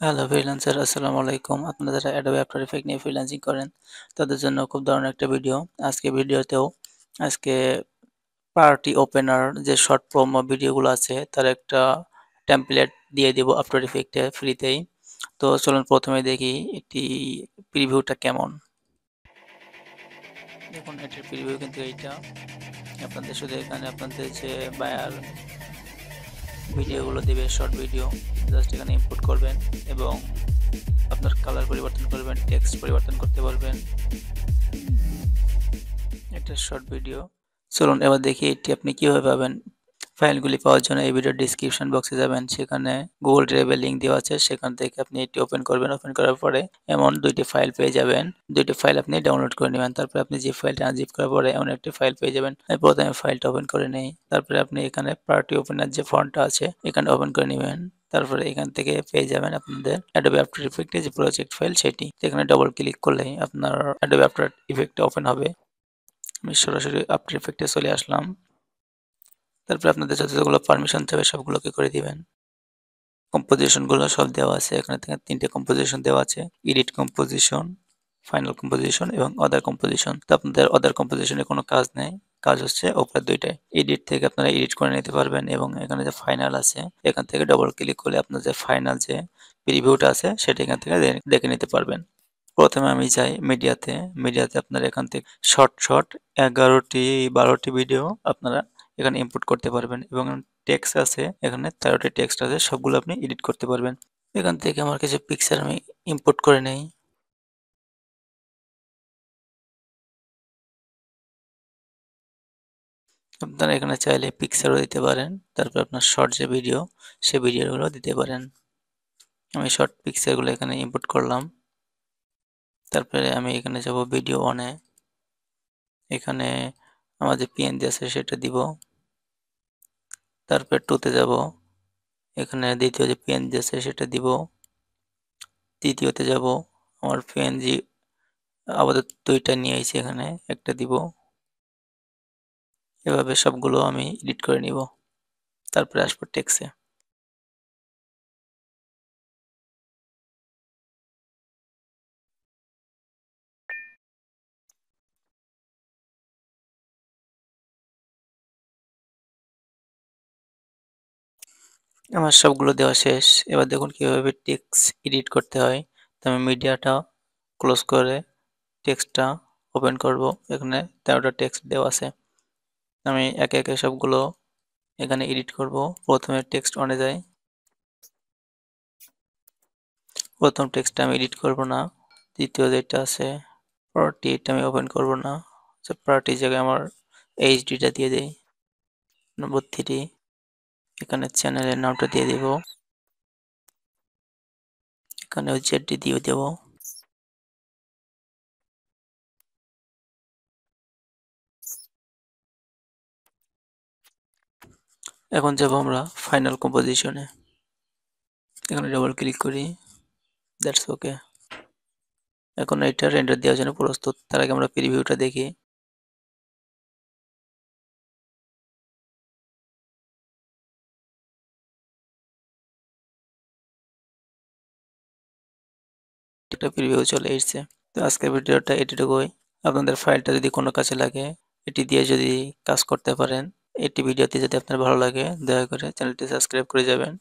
Hello freelancer, আসসালামু আলাইকুম। আপনারা যারা অ্যাডোবে আফটার ইফেক্ট নিয়ে ফ্রিল্যান্সিং করেন তাদের জন্য খুব দারুণ একটা ভিডিও। আজকে পার্টি ওপেনার যে শর্ট প্রোমো ভিডিওগুলো আছে তার একটা টেমপ্লেট দিয়ে দিব আফটার ইফেক্টে ফ্রিতেই। তো চলুন প্রথমে দেখি এটি প্রিভিউটা কেমন। দেখুন এটার প্রিভিউ কিন্তু এইটা। আপনাদের শুধু এখানে আপনাদের যে বায়ার ভিডিওগুলো দিবে শর্ট ভিডিও, জাস্ট এখানে ইনপুট করবেন এবং আপনার কালার পরিবর্তন করবেন, টেক্সট পরিবর্তন করতে পারবেন। একটা শর্ট ভিডিও। চলুন এবার দেখি এটি আপনি কিভাবে পাবেন। ফাইলগুলি পাওয়ার জন্য এই ভিডিওর ডেসক্রিপশন বক্সে যাবেন, সেখানে গুগল ড্রাইভের লিঙ্ক দেওয়া আছে, সেখান থেকে আপনি এটি ওপেন করবেন। ওপেন করার পরে এমন দুইটি ফাইল পেয়ে যাবেন, দুইটি ফাইল আপনি ডাউনলোড করে নেবেন। তারপরে আপনি যে ফাইলটা আনজিপ করার পরে এমন একটি ফাইল পেয়ে যাবেন। আমি প্রথমে ফাইলটা ওপেন করে নেই, তারপরে আপনি এখানে পার্টি ওপেনার যে ফন্টটা আছে এখানে ওপেন করে নেবেন। তারপরে এখান থেকে পেয়ে যাবেন আপনাদের অ্যাডোবে আফটার ইফেক্টের যে প্রজেক্ট ফাইল সেটি, যেখানে ডবল ক্লিক করলেই আপনার অ্যাডোবে আফটার ইফেক্টটা ওপেন হবে। আমি সরাসরি আফটার ইফেক্টে চলে আসলাম। তারপরে আপনাদের যতগুলো পারমিশন চাবে সবগুলোকে করে দিবেন। কম্পোজিশনগুলো সব দেওয়া আছে, এখানে থেকে 3টে কম্পোজিশন দেওয়া আছে: এডিট কম্পোজিশন, ফাইনাল কম্পোজিশন এবং আদার কম্পোজিশন। তো আপনাদের আদার কম্পোজিশনে কোনো কাজ নেই, কাজ হচ্ছে উপরের দুইটায়। এডিট থেকে আপনারা এডিট করে নিতে পারবেন এবং এখানে যে ফাইনাল আছে এখান থেকে ডবল ক্লিক করলে আপনার যে ফাইনাল যে প্রিভিউটা আছে সেটা এখান থেকে দেখে নিতে পারবেন। প্রথমে আমি যাই মিডিয়াতে। মিডিয়াতে আপনারা এখান থেকে শর্ট 11টি 12টি ভিডিও আপনারা এখানে ইনপুট করতে পারবেন এবং টেক্সট আছে, এখানে 13টি টেক্সট আছে, সবগুলো আপনি এডিট করতে পারবেন। এখান থেকে আমার কিছু পিকচার আমি ইনপুট করে নেই। আপনারা এখানে চাইলে পিকচারও দিতে পারেন, তারপর আপনার শর্ট যে ভিডিও সে ভিডিওগুলো দিতে পারেন। আমি শর্ট পিকচারগুলো এখানে ইনপুট করলাম। তারপরে আমি এখানে যাব ভিডিও অনে, এখানে আমার যে পিএনজি আছে সেটা দিব। তারপর 2তে যাব, এখানে দ্বিতীয় যে পিএনজি আছে সেটা দিব। তৃতীয়তে যাব, আমার পিএনজি আপাতত 2টা নিয়ে আইছি, এখানে একটা দিব। এভাবে সবগুলো আমি এডিট করে নিব। তারপরে আসবো টেক্সে। আমার সবগুলো দেওয়া শেষ। এবার দেখুন কিভাবে টেক্সট এডিট করতে হয়। তো আমি মিডিয়াটা ক্লোজ করে টেক্সটটা ওপেন করব। এখানে 13টা টেক্সট দেওয়া আছে, আমি একে একে সবগুলো এখানে এডিট করব। প্রথমে টেক্সট অনে যাই। প্রথম টেক্সটটা আমি এডিট করব না। দ্বিতীয় যেটা আছে পার্টি, এটা আমি ওপেন করব না। পার্টি জায়গায় আমার এইচডিটা দিয়ে দেই। নম্বর 3, এখানে চ্যানেলের নামটা দিয়ে দিব, এখানে জেডডি দিয়ে দেব। এখন যাব আমরা ফাইনাল কম্পোজিশনে, এখানে ডাবল ক্লিক করি। That's okay. এখন এটা রেন্ডার দেওয়ার জন্য প্রস্তুত। তার আগে আমরা প্রিভিউটা দেখি। একটা প্রিভিউ চলে এসেছে। তো আজকের ভিডিওটা এটুকুই। আপনাদের ফাইলটা যদি কোনো কাজে লাগে, এটি দিয়ে যদি কাজ করতে পারেন, এটি ভিডিওতে যদি আপনার ভালো লাগে, দয়া করে চ্যানেলটি সাবস্ক্রাইব করে যাবেন।